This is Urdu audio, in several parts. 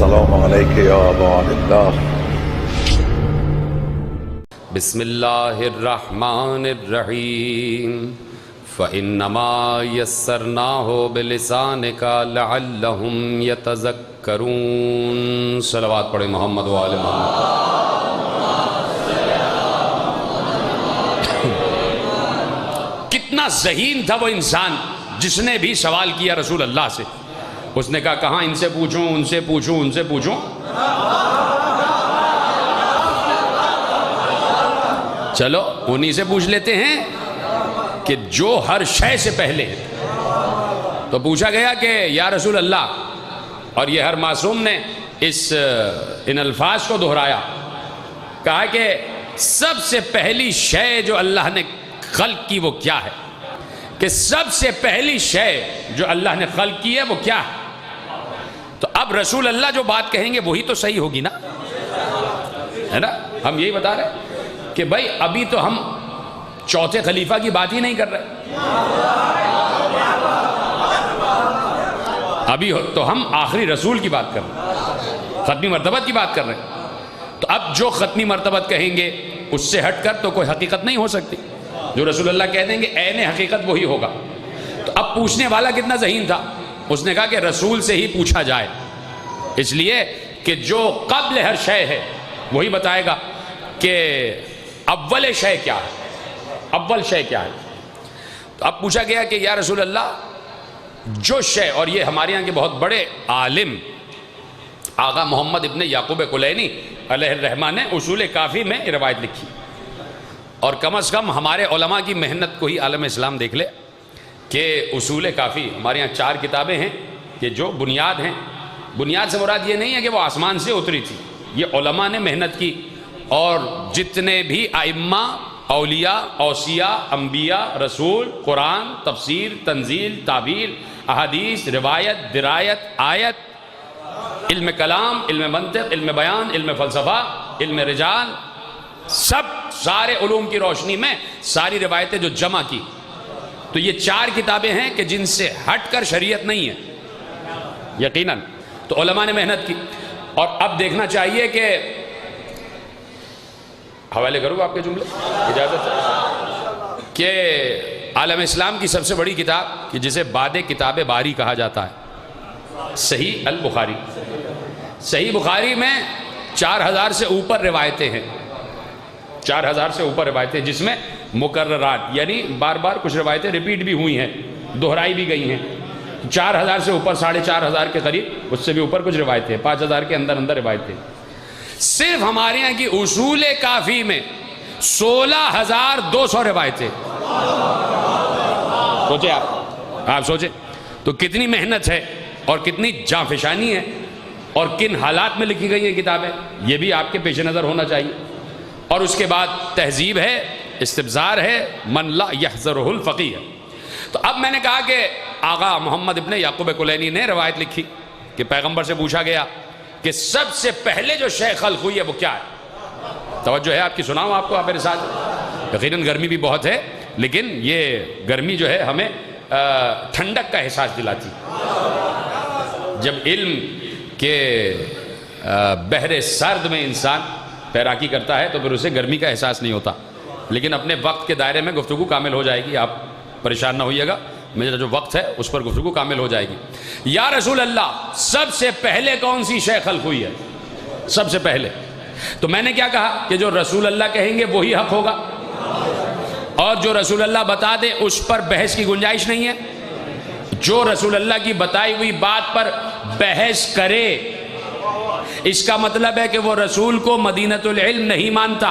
السلام علیکم یا ابا عبداللہ۔ بسم اللہ الرحمن الرحیم فإنما یسرناہ بلسانک لعلہم یتذکرون۔ صلوات پڑھیں محمد و آل محمد۔ کتنا ذہین تھا وہ انسان جس نے بھی سوال کیا رسول اللہ سے۔ اس نے کہا کہاں ان سے پوچھوں، ان سے پوچھوں، ان سے پوچھوں؟ چلو انہی سے پوچھ لیتے ہیں کہ جو ہر شے سے پہلے ہے۔ تو پوچھا گیا کہ یا رسول اللہ، اور یہ ہر معصوم نے ان الفاظ کو دہرایا، کہا کہ سب سے پہلی شے جو اللہ نے خلق کی وہ کیا ہے؟ کہ سب سے پہلی شے جو اللہ نے خلق کی ہے وہ کیا ہے؟ تو اب رسول اللہ جو بات کہیں گے وہی تو صحیح ہوگی نا، ہے نا؟ ہم یہی بتا رہے ہیں کہ بھائی ابھی تو ہم چوتھے خلیفہ کی بات ہی نہیں کر رہے، ابھی تو ہم آخری رسول کی بات کر رہے ہیں، ختمی مرتبت کی بات کر رہے ہیں۔ تو اب جو ختمی مرتبت کہیں گے اس سے ہٹ کر تو کوئی حقیقت نہیں ہو سکتی۔ جو رسول اللہ کہہ دیں گے عین حقیقت وہی ہوگا۔ تو اب پوچھنے والا کتنا ذہین تھا، اس نے کہا کہ رسول سے ہی پوچھا جائے، اس لیے کہ جو قبل ہر شے ہے وہی بتائے گا کہ اول شے کیا ہے، اول شے کیا ہے۔ تو اب پوچھا گیا کہ یا رسول اللہ جو شے، اور یہ ہمارے یہاں کے بہت بڑے عالم آغا محمد ابن یعقوب کلینی علیہ الرحمہ نے اصول کافی میں روایت لکھی، اور کم از کم ہمارے علماء کی محنت کو ہی عالم اسلام دیکھ لے کہ اصول کافی ہمارے یہاں 4 کتابیں ہیں کہ جو بنیاد ہیں۔ بنیاد سے مراد یہ نہیں ہے کہ وہ آسمان سے اتری تھی، یہ علماء نے محنت کی، اور جتنے بھی ائمہ، اولیاء، اوصیاء، انبیاء، رسول، قرآن، تفسیر، تنزیل، تعبیر، احادیث، روایت، درایت، آیت، علم کلام، علم منطق، علم بیان، علم فلسفہ، علم رجال، سارے علوم کی روشنی میں ساری روایتیں جو جمع کی، تو یہ 4 کتابیں ہیں کہ جن سے ہٹ کر شریعت نہیں ہے یقیناً۔ تو علماء نے محنت کی، اور اب دیکھنا چاہیے کہ حوالے کروں آپ کے جملے، اجازت ہے، کہ عالم اسلام کی سب سے بڑی کتاب کہ جسے بعد کتاب باری کہا جاتا ہے، صحیح البخاری۔ صحیح بخاری میں 4000 سے اوپر روایتیں ہیں، 4000 سے اوپر روایتیں، جس میں مکررات یعنی بار بار کچھ روایتیں ریپیٹ بھی ہوئی ہیں، دہرائی بھی گئی ہیں۔ 4000 سے اوپر، 4500 کے قریب، اس سے بھی اوپر کچھ روایتیں، 5000 کے اندر روایتیں۔ صرف ہمارے یہاں کی اصول کافی میں 16200 روایتیں۔ سوچیں آپ سوچیں تو کتنی محنت ہے اور کتنی جانفشانی ہے، اور کن حالات میں لکھی گئی ہیں کتابیں، یہ بھی آپ کے پیش نظر ہونا چاہیے۔ اور اس کے بعد تہذیب ہے، استبزار ہے، من لا یحذرہ الفقیہ۔ تو اب میں نے کہا کہ آغا محمد ابن یعقوب کلینی نے روایت لکھی کہ پیغمبر سے پوچھا گیا کہ سب سے پہلے جو شے خلق ہوئی ہے وہ کیا ہے؟ توجہ ہے آپ کی، سناؤں آپ کو آپ میرے ساتھ؟ یقیناً گرمی بھی بہت ہے، لیکن یہ گرمی جو ہے ہمیں ٹھنڈک کا احساس دلاتی۔ جب علم کے بحر سرد میں انسان تیراکی کرتا ہے تو پھر اسے گرمی کا احساس نہیں ہوتا، لیکن اپنے وقت کے دائرے میں گفتگو کامل ہو جائے گی، آپ پریشان نہ ہوئیے گا، میرا جو وقت ہے اس پر گفتگو کامل ہو جائے گی۔ یا رسول اللہ سب سے پہلے کون سی شے خلق ہوئی ہے؟ سب سے پہلے تو میں نے کیا کہا کہ جو رسول اللہ کہیں گے وہی حق ہوگا، اور جو رسول اللہ بتا دے اس پر بحث کی گنجائش نہیں ہے۔ جو رسول اللہ کی بتائی ہوئی بات پر بحث کرے اس کا مطلب ہے کہ وہ رسول کو مدینۃ العلم نہیں مانتا۔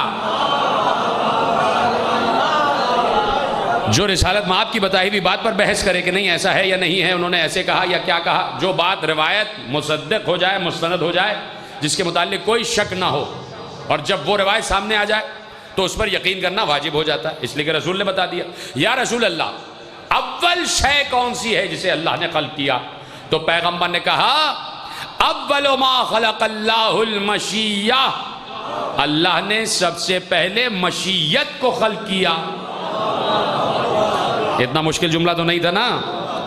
جو رسالت مآب کی بتائی ہوئی بات پر بحث کرے کہ نہیں ایسا ہے یا نہیں ہے، انہوں نے ایسے کہا یا کیا کہا، جو بات روایت مصدق ہو جائے، مستند ہو جائے، جس کے متعلق کوئی شک نہ ہو، اور جب وہ روایت سامنے آ جائے تو اس پر یقین کرنا واجب ہو جاتا ہے، اس لیے کہ رسول نے بتا دیا۔ یا رسول اللہ اول شے کون سی ہے جسے اللہ نے خلق کیا؟ تو پیغمبر نے کہا اول ما خلق اللہ المشیہ، اللہ نے سب سے پہلے مشیت کو خلق کیا۔ اتنا مشکل جملہ تو نہیں تھا نا،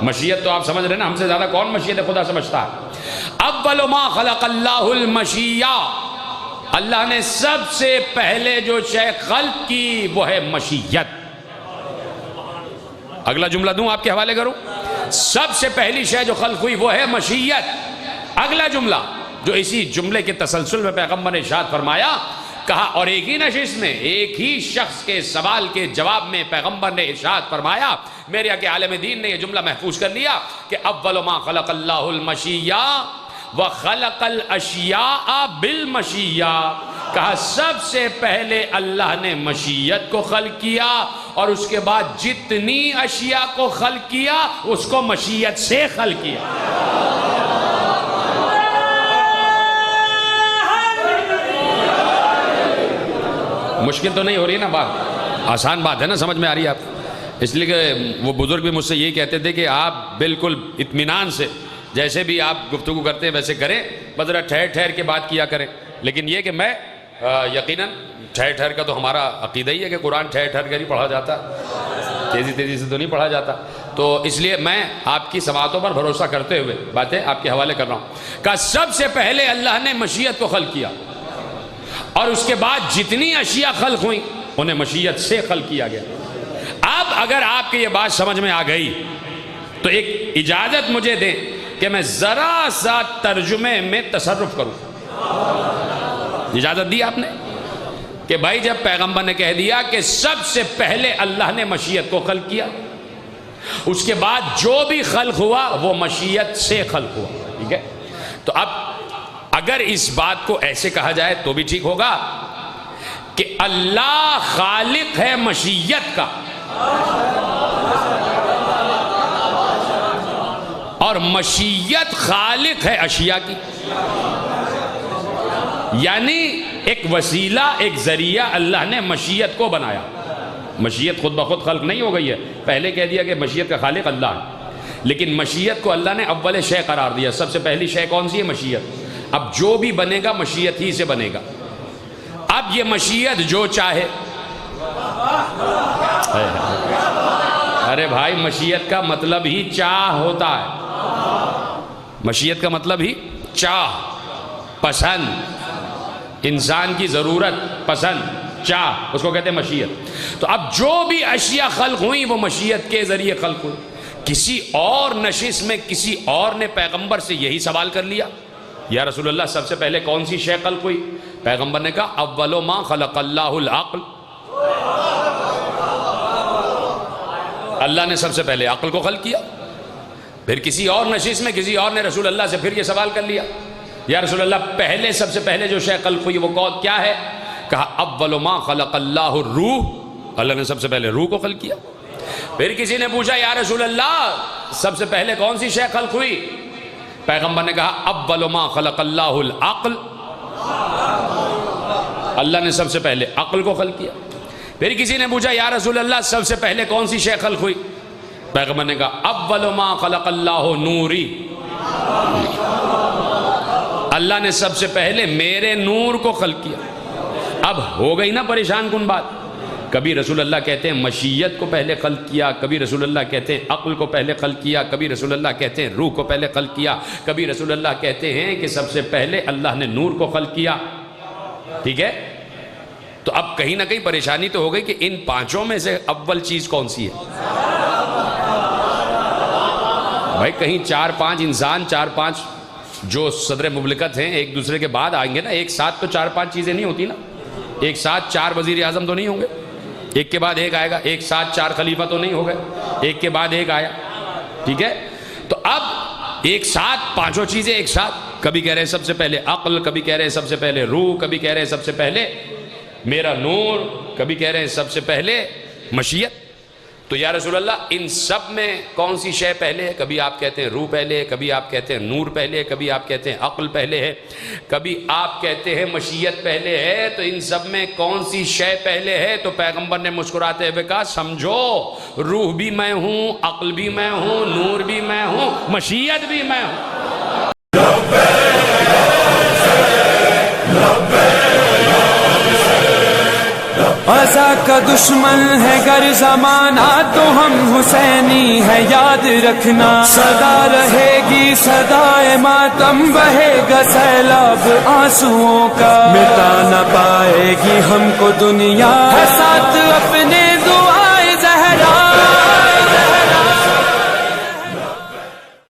مشیت تو آپ سمجھ رہے نا، ہم سے زیادہ کون مشیت خدا سمجھتا ہے۔ اول ما خلق اللہ المشیہ، اللہ نے سب سے پہلے جو شے خلق کی وہ ہے مشیت۔ اگلا جملہ دوں آپ کے حوالے کروں، سب سے پہلی شے جو خلق ہوئی وہ ہے مشیت۔ اگلا جملہ جو اسی جملے کے تسلسل میں پیغمبر نے ارشاد فرمایا، کہا، اور ایک ہی نشست میں ایک ہی شخص کے سوال کے جواب میں پیغمبر نے ارشاد فرمایا، میرے آقا عالم دین نے یہ جملہ محفوظ کر لیا کہ اول ما خلق اللہ المشیہ وخلق الاشیاء بالمشیہ، کہا سب سے پہلے اللہ نے مشیت کو خلق کیا اور اس کے بعد جتنی اشیاء کو خلق کیا اس کو مشیت سے خلق کیا۔ مشکل تو نہیں ہو رہی ہے نا بات، آسان بات ہے نا، سمجھ میں آ رہی ہے آپ؟ اس لیے کہ وہ بزرگ بھی مجھ سے یہی کہتے تھے کہ آپ بالکل اطمینان سے جیسے بھی آپ گفتگو کرتے ہیں ویسے کریں، بس ٹھہر ٹھہر کے بات کیا کریں، لیکن یہ کہ میں یقیناً ٹھہر ٹھہر کا تو ہمارا عقیدہ ہی ہے کہ قرآن ٹھہر ٹھہر کر ہی پڑھا جاتا، تیزی سے تو نہیں پڑھا جاتا، تو اس لیے میں آپ کی سماعتوں پر بھروسہ کرتے ہوئے باتیں آپ کے حوالے کر رہا ہوں۔ کہ سب سے پہلے اللہ نے مشیت کو خلق کیا اور اس کے بعد جتنی اشیاء خلق ہوئیں انہیں مشیت سے خلق کیا گیا۔ اب اگر آپ کی یہ بات سمجھ میں آ گئی تو ایک اجازت مجھے دیں کہ میں ذرا سا ترجمے میں تصرف کروں۔ اجازت دی آپ نے کہ بھائی جب پیغمبر نے کہہ دیا کہ سب سے پہلے اللہ نے مشیت کو خلق کیا، اس کے بعد جو بھی خلق ہوا وہ مشیت سے خلق ہوا، ٹھیک ہے؟ تو اب اگر اس بات کو ایسے کہا جائے تو بھی ٹھیک ہوگا کہ اللہ خالق ہے مشیت کا اور مشیت خالق ہے اشیاء کی، یعنی ایک وسیلہ، ایک ذریعہ اللہ نے مشیت کو بنایا۔ مشیت خود بخود خلق نہیں ہو گئی ہے، پہلے کہہ دیا کہ مشیت کا خالق اللہ ہے، لیکن مشیت کو اللہ نے اول شے قرار دیا۔ سب سے پہلی شے کون سی ہے؟ مشیت۔ اب جو بھی بنے گا مشیت ہی سے بنے گا۔ اب یہ مشیت جو چاہے، ارے بھائی مشیت کا مطلب ہی چاہ ہوتا ہے، مشیت کا مطلب ہی چاہ، پسند، انسان کی ضرورت، پسند، چاہ، اس کو کہتے ہیں مشیت۔ تو اب جو بھی اشیاء خلق ہوئی وہ مشیت کے ذریعے خلق ہوئی۔ کسی اور نشست میں کسی اور نے پیغمبر سے یہی سوال کر لیا، یا رسول اللہ سب سے پہلے کون سی شے خلق ہوئی؟ پیغمبر نے کہا اول ما خلق اللہ العقل، اللہ نے سب سے پہلے عقل کو خلق کیا۔ پھر کسی اور نشست میں کسی اور نے رسول اللہ سے پھر یہ سوال کر لیا، یا رسول اللہ پہلے سب سے پہلے جو شے خلق ہوئی وہ کون کیا ہے؟ کہا اول ما خلق اللہ الروح، اللہ نے سب سے پہلے روح کو خلق کیا۔ پھر کسی نے پوچھا یا رسول اللہ سب سے پہلے کون سی شے خلق ہوئی؟ پیغمبر نے کہا اول ما خلق اللہ العقل، اللہ نے سب سے پہلے عقل کو خلق کیا۔ پھر کسی نے پوچھا یا رسول اللہ سب سے پہلے کون سی شے خلق ہوئی؟ پیغمبر نے کہا اول ما خلق اللہ نوری، اللہ نے سب سے پہلے میرے نور کو خلق کیا۔ اب ہو گئی نا پریشان کن بات، کبھی رسول اللہ کہتے ہیں مشیت کو پہلے خلق کیا، کبھی رسول اللہ کہتے ہیں عقل کو پہلے خلق کیا، کبھی رسول اللہ کہتے ہیں روح کو پہلے خلق کیا، کبھی رسول اللہ کہتے ہیں کہ سب سے پہلے اللہ نے نور کو خلق کیا، ٹھیک ہے؟ تو اب کہیں نہ کہیں پریشانی تو ہو گئی کہ ان پانچوں میں سے اول چیز کون سی ہے؟ بھائی کہیں چار پانچ انسان، چار پانچ جو صدر مملکت ہیں ایک دوسرے کے بعد آئیں گے نا، ایک ساتھ تو چار پانچ چیزیں نہیں ہوتی نا، ایک ساتھ چار وزیر اعظم تو نہیں ہوں گے، ایک کے بعد ایک آئے گا، ایک ساتھ چار خلیفہ تو نہیں ہو گئے، ایک کے بعد ایک آیا، ٹھیک ہے؟ تو اب ایک ساتھ پانچوں چیزیں ایک ساتھ، کبھی کہہ رہے ہیں سب سے پہلے عقل، کبھی کہہ رہے ہیں سب سے پہلے روح، کبھی کہہ رہے ہیں سب سے پہلے میرا نور، کبھی کہہ رہے ہیں سب سے پہلے مشیت۔ تو یا رسول اللہ ان سب میں کون سی شے پہلے ہے؟ کبھی آپ کہتے ہیں روح پہلے ہے، کبھی آپ کہتے ہیں نور پہلے ہے، کبھی آپ کہتے ہیں عقل پہلے ہے، کبھی آپ کہتے ہیں مشیت پہلے ہے، تو ان سب میں کون سی شے پہلے ہے؟ تو پیغمبر نے مسکراتے ہوئے کہا سمجھو روح بھی میں ہوں، عقل بھی میں ہوں، نور بھی میں ہوں، مشیت بھی میں ہوں۔ رضا کا دشمن ہے گر زمانہ تو ہم حسینی ہے یاد رکھنا. صدا رہے گی صدائے ماتم بہے گا سیلاب آنسوؤں کا. مٹا نہ پائے گی ہم کو دنیا ہے ساتھ